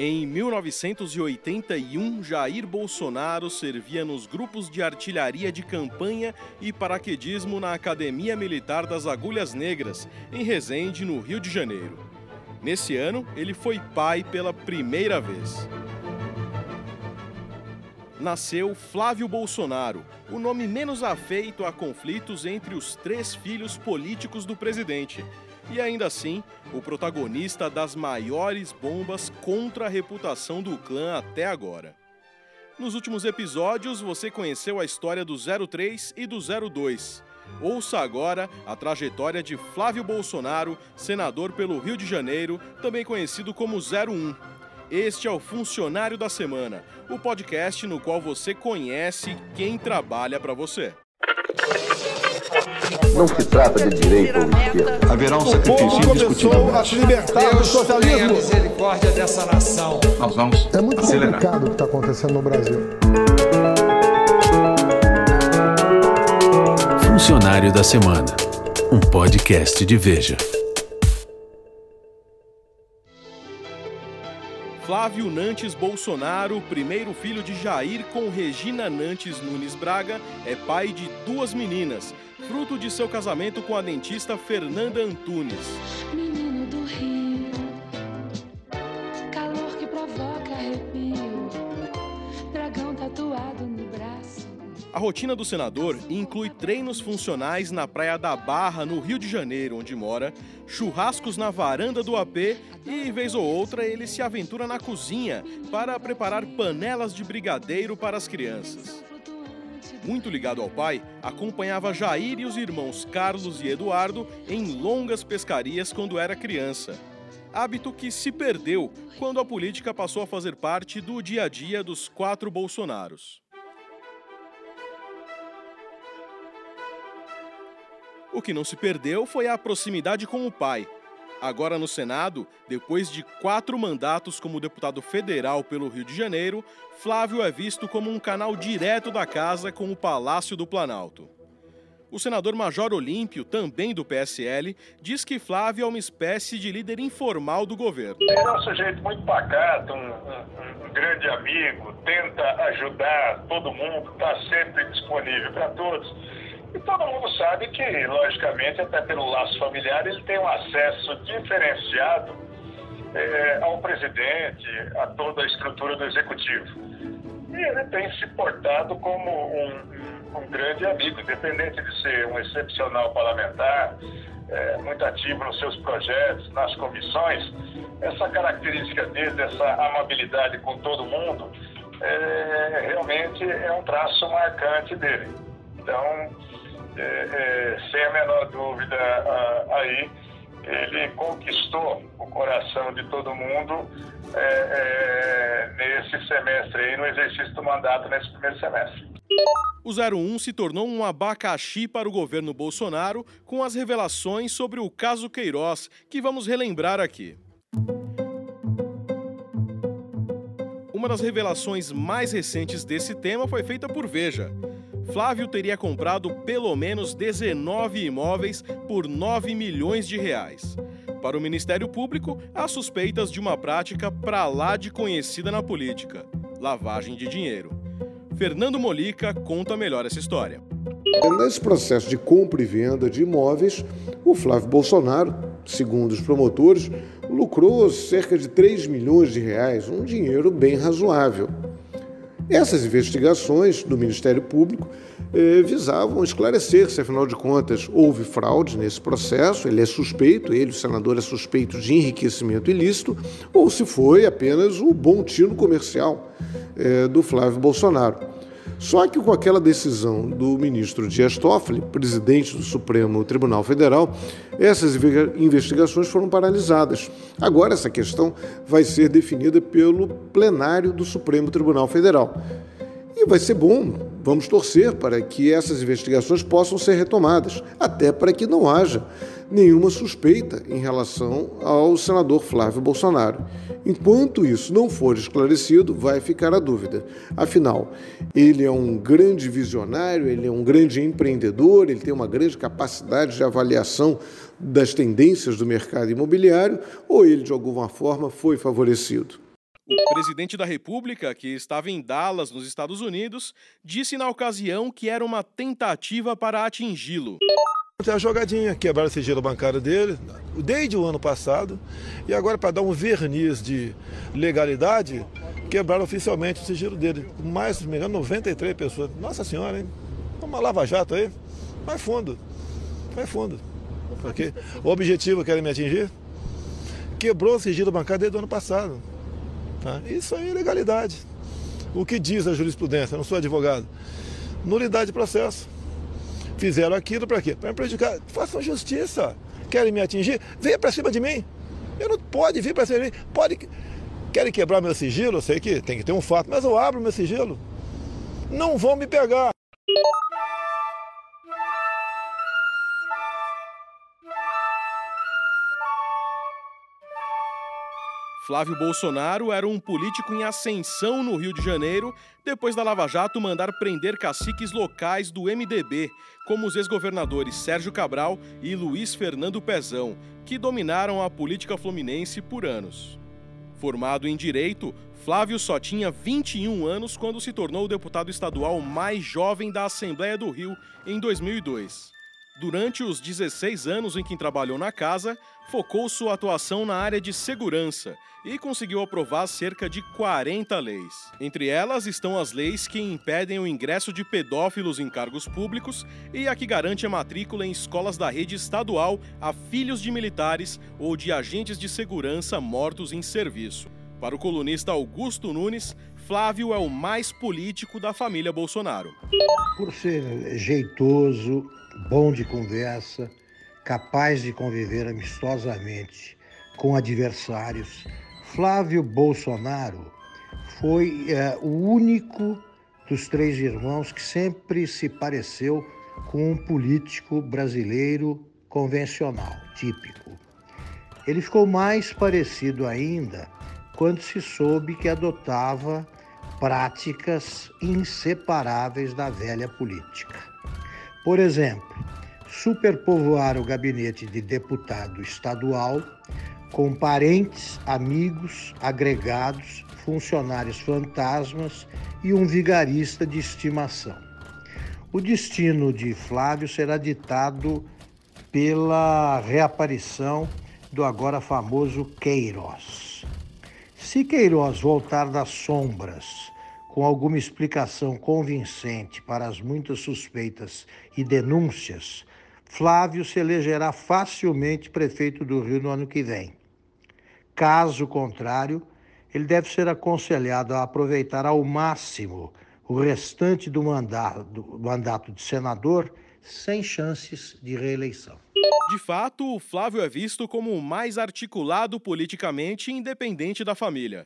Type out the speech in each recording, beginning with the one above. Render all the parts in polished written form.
Em 1981, Jair Bolsonaro servia nos grupos de artilharia de campanha e paraquedismo na Academia Militar das Agulhas Negras, em Resende, no Rio de Janeiro. Nesse ano, ele foi pai pela primeira vez. Nasceu Flávio Bolsonaro, o nome menos afeito a conflitos entre os 3 filhos políticos do presidente. E ainda assim, o protagonista das maiores bombas contra a reputação do clã até agora. Nos últimos episódios, você conheceu a história do 03 e do 02. Ouça agora a trajetória de Flávio Bolsonaro, senador pelo Rio de Janeiro, também conhecido como 01. Este é o Funcionário da Semana, o podcast no qual você conhece quem trabalha para você. Não se trata de direita ou esquerda. Haverá um sacrifício indiscutível. A se libertar do socialismo. Tenha misericórdia dessa nação. Nós vamos É muito acelerar. complicado o que está acontecendo no Brasil. Funcionário da Semana, um podcast de Veja. Flávio Nantes Bolsonaro, primeiro filho de Jair com Regina Nantes Nunes Braga, é pai de 2 meninas, fruto de seu casamento com a dentista Fernanda Antunes. Menino do Rio, calor que provoca arrepio, dragão tatuado no braço. A rotina do senador inclui treinos funcionais na Praia da Barra, no Rio de Janeiro, onde mora, churrascos na varanda do AP e, vez ou outra, ele se aventura na cozinha para preparar panelas de brigadeiro para as crianças. Muito ligado ao pai, acompanhava Jair e os irmãos Carlos e Eduardo em longas pescarias quando era criança. Hábito que se perdeu quando a política passou a fazer parte do dia a dia dos 4 Bolsonaros. O que não se perdeu foi a proximidade com o pai. Agora no Senado, depois de 4 mandatos como deputado federal pelo Rio de Janeiro, Flávio é visto como um canal direto da casa com o Palácio do Planalto. O senador Major Olímpio, também do PSL, diz que Flávio é uma espécie de líder informal do governo. Ele é um sujeito muito pacato, um grande amigo, tenta ajudar todo mundo, está sempre disponível para todos. E todo mundo sabe que, logicamente, até pelo laço familiar, ele tem um acesso diferenciado ao presidente, a toda a estrutura do executivo. E ele tem se portado como um grande amigo, independente de ser um excepcional parlamentar, muito ativo nos seus projetos, nas comissões. Essa característica dele, essa amabilidade com todo mundo, realmente é um traço marcante dele. Então, sem a menor dúvida, aí ele conquistou o coração de todo mundo nesse semestre, aí, no exercício do mandato nesse primeiro semestre. O 01 se tornou um abacaxi para o governo Bolsonaro com as revelações sobre o caso Queiroz, que vamos relembrar aqui. Uma das revelações mais recentes desse tema foi feita por Veja. Flávio teria comprado pelo menos 19 imóveis por 9 milhões de reais. Para o Ministério Público, há suspeitas de uma prática pra lá de conhecida na política: lavagem de dinheiro. Fernando Molica conta melhor essa história. Nesse processo de compra e venda de imóveis, o Flávio Bolsonaro, segundo os promotores, lucrou cerca de 3 milhões de reais, um dinheiro bem razoável. Essas investigações do Ministério Público visavam esclarecer se, afinal de contas, houve fraude nesse processo, ele é suspeito, o senador é suspeito de enriquecimento ilícito, ou se foi apenas o bom tino comercial do Flávio Bolsonaro. Só que com aquela decisão do ministro Dias Toffoli, presidente do Supremo Tribunal Federal, essas investigações foram paralisadas. Agora essa questão vai ser definida pelo plenário do Supremo Tribunal Federal. E vai ser bom, vamos torcer para que essas investigações possam ser retomadas, até para que não haja nenhuma suspeita em relação ao senador Flávio Bolsonaro. Enquanto isso não for esclarecido, vai ficar a dúvida. Afinal, ele é um grande visionário, ele é um grande empreendedor, ele tem uma grande capacidade de avaliação das tendências do mercado imobiliário, ou ele, de alguma forma, foi favorecido? O presidente da República, que estava em Dallas, nos Estados Unidos, disse na ocasião que era uma tentativa para atingi-lo. Tem a jogadinha, quebraram o sigilo bancário dele desde o ano passado e agora, para dar um verniz de legalidade, quebraram oficialmente o sigilo dele. Mais, se não me engano, 93 pessoas. Nossa Senhora, hein? Uma lava-jato aí. Vai fundo. Porque o objetivo querem me atingir? Quebrou o sigilo bancário desde o ano passado. Tá? Isso aí é legalidade. O que diz a jurisprudência? Eu não sou advogado. Nulidade de processo. Fizeram aquilo para quê? Para me prejudicar. Façam justiça. Querem me atingir? Venha para cima de mim. Eu não pode vir para cima de mim. Querem quebrar meu sigilo? Eu sei que tem que ter um fato, mas eu abro meu sigilo. Não vão me pegar. Flávio Bolsonaro era um político em ascensão no Rio de Janeiro, depois da Lava Jato mandar prender caciques locais do MDB, como os ex-governadores Sérgio Cabral e Luiz Fernando Pezão, que dominaram a política fluminense por anos. Formado em Direito, Flávio só tinha 21 anos quando se tornou o deputado estadual mais jovem da Assembleia do Rio em 2002. Durante os 16 anos em que trabalhou na casa, focou sua atuação na área de segurança e conseguiu aprovar cerca de 40 leis. Entre elas estão as leis que impedem o ingresso de pedófilos em cargos públicos e a que garante a matrícula em escolas da rede estadual a filhos de militares ou de agentes de segurança mortos em serviço. Para o colunista Augusto Nunes, Flávio é o mais político da família Bolsonaro. Por ser jeitoso, bom de conversa, capaz de conviver amistosamente com adversários, Flávio Bolsonaro foi o único dos três irmãos que sempre se pareceu com um político brasileiro convencional, típico. Ele ficou mais parecido ainda quando se soube que adotava práticas inseparáveis da velha política. Por exemplo, superpovoar o gabinete de deputado estadual com parentes, amigos, agregados, funcionários fantasmas e um vigarista de estimação. O destino de Flávio será ditado pela reaparição do agora famoso Queiroz. Se Queiroz voltar das sombras com alguma explicação convincente para as muitas suspeitas e denúncias, Flávio se elegerá facilmente prefeito do Rio no ano que vem. Caso contrário, ele deve ser aconselhado a aproveitar ao máximo o restante do mandato de senador sem chances de reeleição. De fato, o Flávio é visto como o mais articulado politicamente independente da família.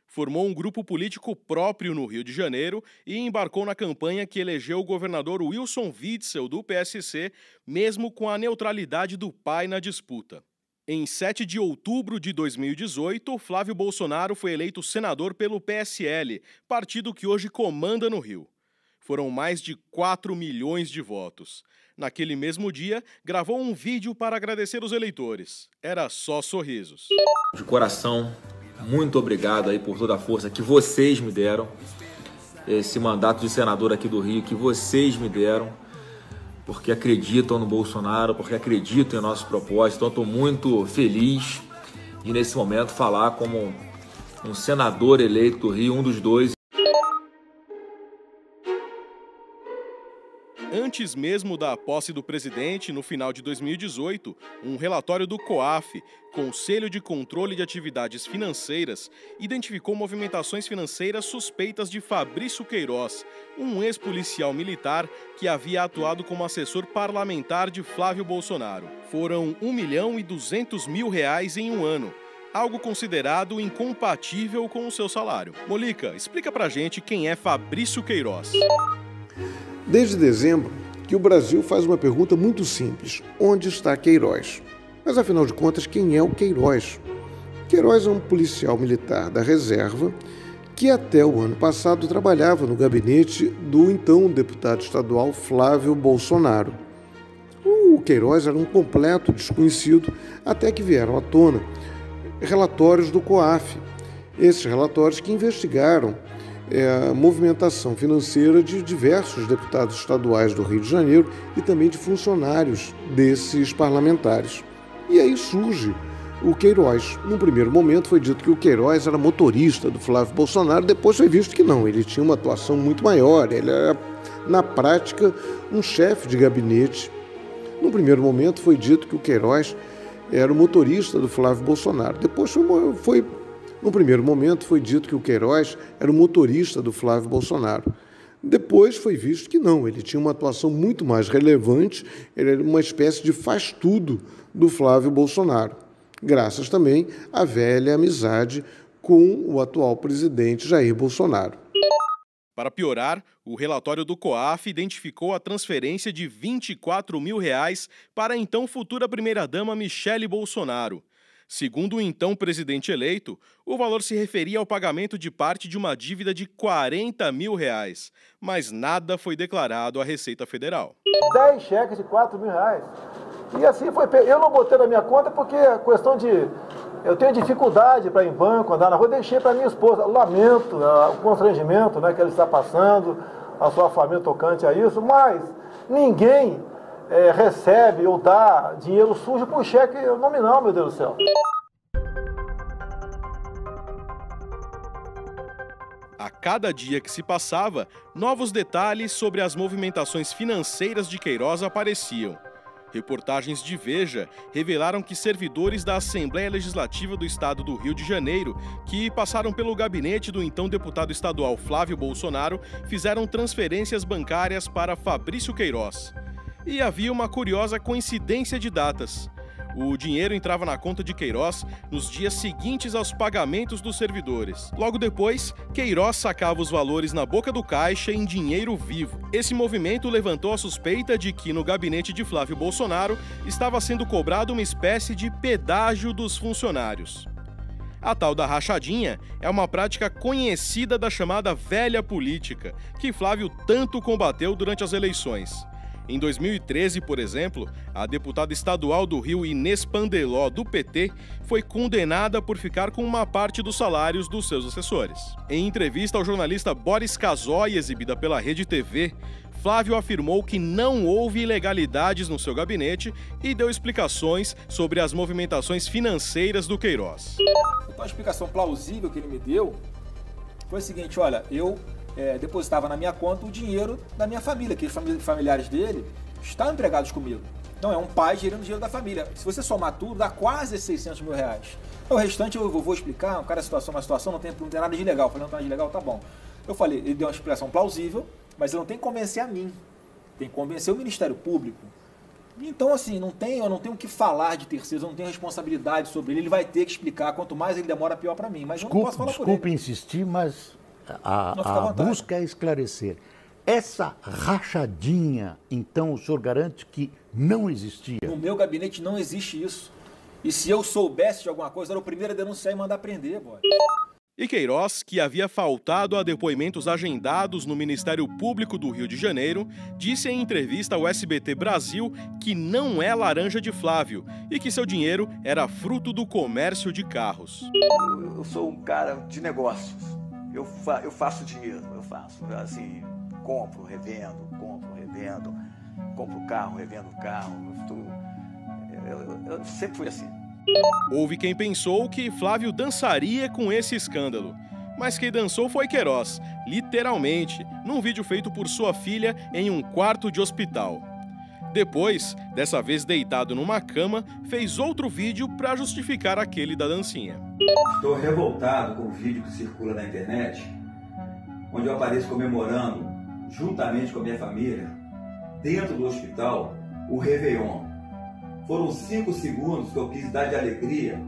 Formou um grupo político próprio no Rio de Janeiro e embarcou na campanha que elegeu o governador Wilson Witzel, do PSC, mesmo com a neutralidade do pai na disputa. Em 7 de outubro de 2018, Flávio Bolsonaro foi eleito senador pelo PSL, partido que hoje comanda no Rio. Foram mais de 4 milhões de votos. Naquele mesmo dia, gravou um vídeo para agradecer os eleitores. Era só sorrisos. De coração, muito obrigado aí por toda a força que vocês me deram. Esse mandato de senador aqui do Rio que vocês me deram. Porque acreditam no Bolsonaro, porque acreditam em nosso propósito. Então estou muito feliz de nesse momento falar como um senador eleito do Rio, um dos dois. Antes mesmo da posse do presidente, no final de 2018, um relatório do COAF, Conselho de Controle de Atividades Financeiras, identificou movimentações financeiras suspeitas de Fabrício Queiroz, um ex-policial militar que havia atuado como assessor parlamentar de Flávio Bolsonaro. Foram R$ 1.200.000 em um ano, algo considerado incompatível com o seu salário. Molica, explica pra gente quem é Fabrício Queiroz. Desde dezembro, que o Brasil faz uma pergunta muito simples: onde está Queiroz? Mas, afinal de contas, quem é o Queiroz? Queiroz é um policial militar da reserva que até o ano passado trabalhava no gabinete do então deputado estadual Flávio Bolsonaro. O Queiroz era um completo desconhecido até que vieram à tona relatórios do COAF, Esses relatórios que investigaram a movimentação financeira de diversos deputados estaduais do Rio de Janeiro e também de funcionários desses parlamentares. E aí surge o Queiroz. No primeiro momento foi dito que o Queiroz era motorista do Flávio Bolsonaro, depois foi visto que não, ele tinha uma atuação muito maior, ele era, na prática, um chefe de gabinete. No primeiro momento foi dito que o Queiroz era o motorista do Flávio Bolsonaro, no primeiro momento foi dito que o Queiroz era o motorista do Flávio Bolsonaro. Depois foi visto que não, ele tinha uma atuação muito mais relevante, ele era uma espécie de faz-tudo do Flávio Bolsonaro, graças também à velha amizade com o atual presidente Jair Bolsonaro. Para piorar, o relatório do COAF identificou a transferência de R$24 mil para a então futura primeira-dama Michele Bolsonaro. Segundo o então presidente eleito, o valor se referia ao pagamento de parte de uma dívida de R$40 mil, mas nada foi declarado à Receita Federal. 10 cheques de R$4 mil. E assim foi. Eu não botei na minha conta porque a questão de... Eu tenho dificuldade para ir em banco, andar na rua, deixei para minha esposa. Lamento o constrangimento, né, que ela está passando, a sua família tocante a isso, mas ninguém recebe ou dá dinheiro sujo por cheque nominal, meu Deus do céu. A cada dia que se passava, novos detalhes sobre as movimentações financeiras de Queiroz apareciam. Reportagens de Veja revelaram que servidores da Assembleia Legislativa do Estado do Rio de Janeiro, que passaram pelo gabinete do então deputado estadual Flávio Bolsonaro, fizeram transferências bancárias para Fabrício Queiroz. E havia uma curiosa coincidência de datas. O dinheiro entrava na conta de Queiroz nos dias seguintes aos pagamentos dos servidores. Logo depois, Queiroz sacava os valores na boca do caixa em dinheiro vivo. Esse movimento levantou a suspeita de que no gabinete de Flávio Bolsonaro estava sendo cobrado uma espécie de pedágio dos funcionários. A tal da rachadinha é uma prática conhecida da chamada velha política, que Flávio tanto combateu durante as eleições. Em 2013, por exemplo, a deputada estadual do Rio, Inês Pandeló, do PT, foi condenada por ficar com uma parte dos salários dos seus assessores. Em entrevista ao jornalista Boris Casoy, exibida pela Rede TV, Flávio afirmou que não houve ilegalidades no seu gabinete e deu explicações sobre as movimentações financeiras do Queiroz. Então a explicação plausível que ele me deu foi o seguinte: olha, eu depositava na minha conta o dinheiro da minha família, que os familiares dele estão empregados comigo. Não, é um pai gerando dinheiro da família. Se você somar tudo, dá quase R$600 mil. O restante eu vou explicar, uma situação não tem nada de ilegal. Eu falei, não tem nada de ilegal, tá bom. Eu falei, ele deu uma explicação plausível, mas ele não tem que convencer a mim, tem que convencer o Ministério Público. Então, assim, eu não tenho o que falar de terceiros, eu não tenho responsabilidade sobre ele vai ter que explicar, quanto mais ele demora, pior para mim. Mas eu não posso falar por ele. Desculpe insistir, mas a busca é esclarecer. Essa rachadinha, então, o senhor garante que não existia? No meu gabinete não existe isso. E se eu soubesse de alguma coisa, era o primeiro a denunciar e mandar prender, boy. E Queiroz, que havia faltado a depoimentos agendados no Ministério Público do Rio de Janeiro, disse em entrevista ao SBT Brasil que não é laranja de Flávio e que seu dinheiro era fruto do comércio de carros. Eu sou um cara de negócios. Eu faço dinheiro, assim, compro, revendo, compro carro, revendo carro. Eu sempre fui assim. Houve quem pensou que Flávio dançaria com esse escândalo. Mas quem dançou foi Queiroz, literalmente, num vídeo feito por sua filha em um quarto de hospital. Depois, dessa vez deitado numa cama, fez outro vídeo para justificar aquele da dancinha. Estou revoltado com o vídeo que circula na internet, onde eu apareço comemorando, juntamente com a minha família, dentro do hospital, o Réveillon. Foram 5 segundos que eu quis dar de alegria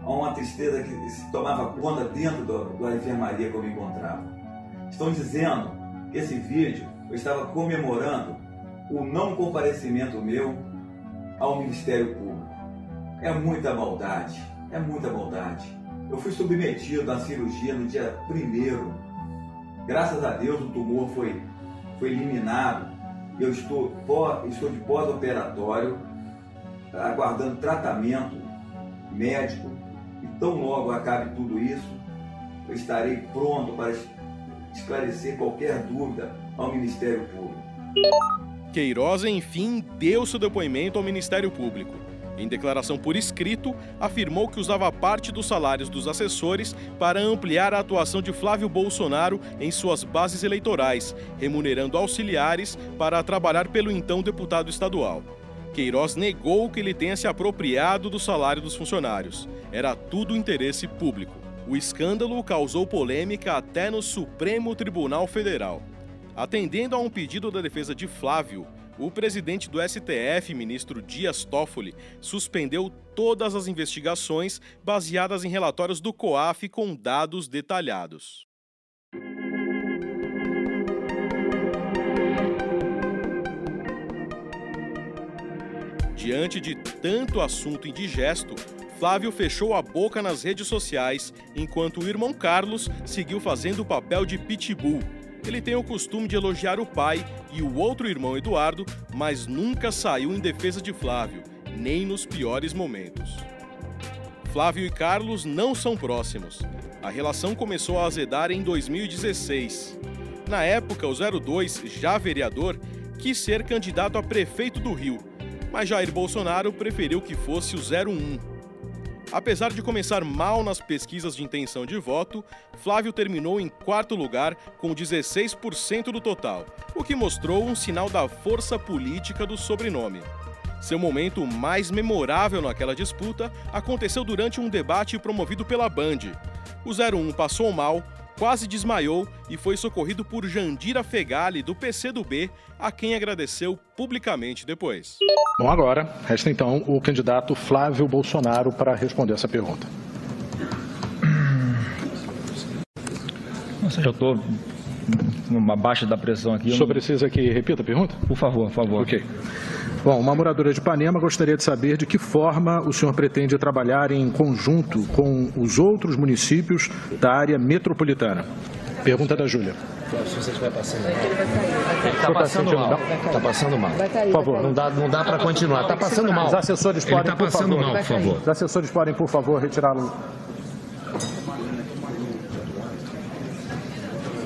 a uma tristeza que se tomava conta dentro da enfermaria que eu me encontrava. Estão dizendo que esse vídeo eu estava comemorando o não comparecimento meu ao Ministério Público. É muita maldade, é muita maldade. Eu fui submetido à cirurgia no dia 1º. Graças a Deus o tumor foi eliminado. Eu estou de pós-operatório, aguardando tratamento médico. E tão logo acabe tudo isso, eu estarei pronto para esclarecer qualquer dúvida ao Ministério Público. Queiroz, enfim, deu seu depoimento ao Ministério Público. Em declaração por escrito, afirmou que usava parte dos salários dos assessores para ampliar a atuação de Flávio Bolsonaro em suas bases eleitorais, remunerando auxiliares para trabalhar pelo então deputado estadual. Queiroz negou que ele tenha se apropriado do salário dos funcionários. Era tudo interesse público. O escândalo causou polêmica até no Supremo Tribunal Federal. Atendendo a um pedido da defesa de Flávio, o presidente do STF, ministro Dias Toffoli, suspendeu todas as investigações baseadas em relatórios do COAF com dados detalhados. Diante de tanto assunto indigesto, Flávio fechou a boca nas redes sociais, enquanto o irmão Carlos seguiu fazendo o papel de pitbull. Ele tem o costume de elogiar o pai e o outro irmão Eduardo, mas nunca saiu em defesa de Flávio, nem nos piores momentos. Flávio e Carlos não são próximos. A relação começou a azedar em 2016. Na época, o 02, já vereador, quis ser candidato a prefeito do Rio, mas Jair Bolsonaro preferiu que fosse o 01. Apesar de começar mal nas pesquisas de intenção de voto, Flávio terminou em 4º lugar com 16% do total, o que mostrou um sinal da força política do sobrenome. Seu momento mais memorável naquela disputa aconteceu durante um debate promovido pela Band. O 01 passou mal, quase desmaiou e foi socorrido por Jandira Fegali, do PCdoB, a quem agradeceu publicamente depois. Bom, agora resta então o candidato Flávio Bolsonaro para responder essa pergunta. Eu estou abaixo da pressão aqui. O senhor precisa que repita a pergunta? Por favor, por favor. Ok. Bom, uma moradora de Ipanema gostaria de saber de que forma o senhor pretende trabalhar em conjunto com os outros municípios da área metropolitana. Pergunta da Júlia. Se você estiver passando mal. Ele está passando mal. Está passando mal. Por favor, não dá para continuar. Está passando mal. Os assessores podem, por favor. Os assessores podem, por favor, retirá-lo.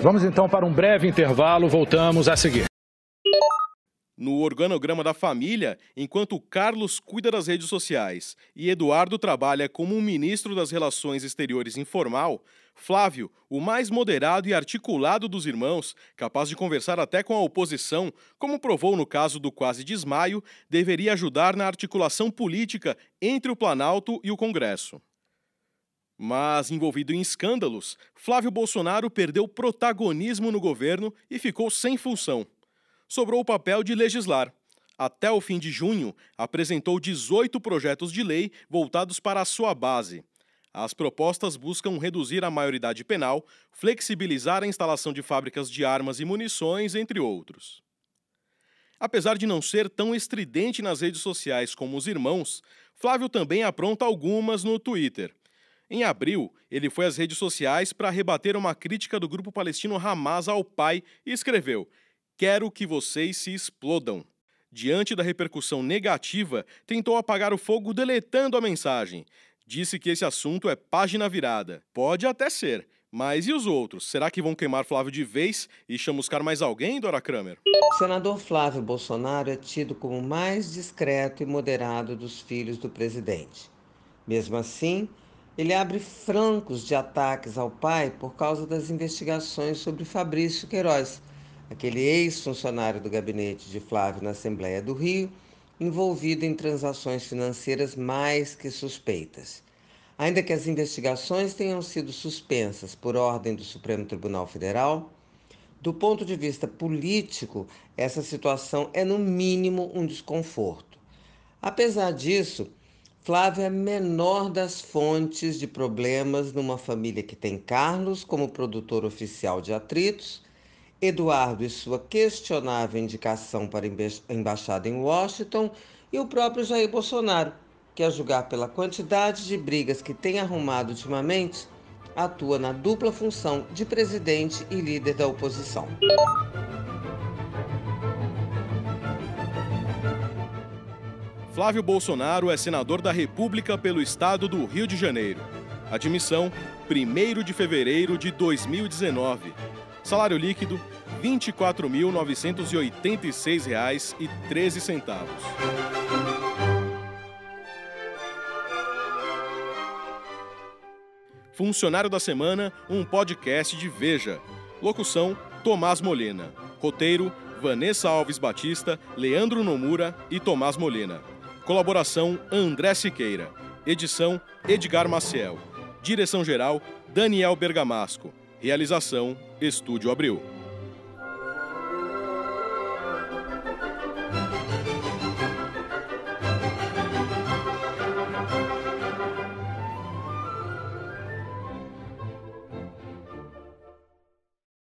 Vamos então para um breve intervalo. Voltamos a seguir. No organograma da família, enquanto Carlos cuida das redes sociais e Eduardo trabalha como um ministro das Relações Exteriores informal, Flávio, o mais moderado e articulado dos irmãos, capaz de conversar até com a oposição, como provou no caso do quase desmaio, deveria ajudar na articulação política entre o Planalto e o Congresso. Mas, envolvido em escândalos, Flávio Bolsonaro perdeu protagonismo no governo e ficou sem função. Sobrou o papel de legislar. Até o fim de junho, apresentou 18 projetos de lei voltados para a sua base. As propostas buscam reduzir a maioridade penal, flexibilizar a instalação de fábricas de armas e munições, entre outros. Apesar de não ser tão estridente nas redes sociais como os irmãos, Flávio também apronta algumas no Twitter. Em abril, ele foi às redes sociais para rebater uma crítica do grupo palestino Hamas ao pai e escreveu: "Quero que vocês se explodam." Diante da repercussão negativa, tentou apagar o fogo deletando a mensagem. Disse que esse assunto é página virada. Pode até ser, mas e os outros? Será que vão queimar Flávio de vez e chamuscar mais alguém, Dora Kramer? O senador Flávio Bolsonaro é tido como o mais discreto e moderado dos filhos do presidente. Mesmo assim, ele abre flancos de ataques ao pai por causa das investigações sobre Fabrício Queiroz, aquele ex-funcionário do gabinete de Flávio na Assembleia do Rio, envolvido em transações financeiras mais que suspeitas. Ainda que as investigações tenham sido suspensas por ordem do Supremo Tribunal Federal, do ponto de vista político, essa situação é no mínimo um desconforto. Apesar disso, Flávio é a menor das fontes de problemas numa família que tem Carlos como produtor oficial de atritos, Eduardo e sua questionável indicação para a embaixada em Washington e o próprio Jair Bolsonaro, que, a julgar pela quantidade de brigas que tem arrumado ultimamente, atua na dupla função de presidente e líder da oposição. Flávio Bolsonaro é senador da República pelo estado do Rio de Janeiro. Admissão, 1º de fevereiro de 2019. Salário líquido, R$ 24.986,13. Funcionário da Semana, um podcast de Veja. Locução, Tomás Molena. Roteiro, Vanessa Alves Batista, Leandro Nomura e Tomás Molena. Colaboração, André Siqueira. Edição, Edgar Maciel. Direção-geral, Daniel Bergamasco. Realização, Estúdio Abril.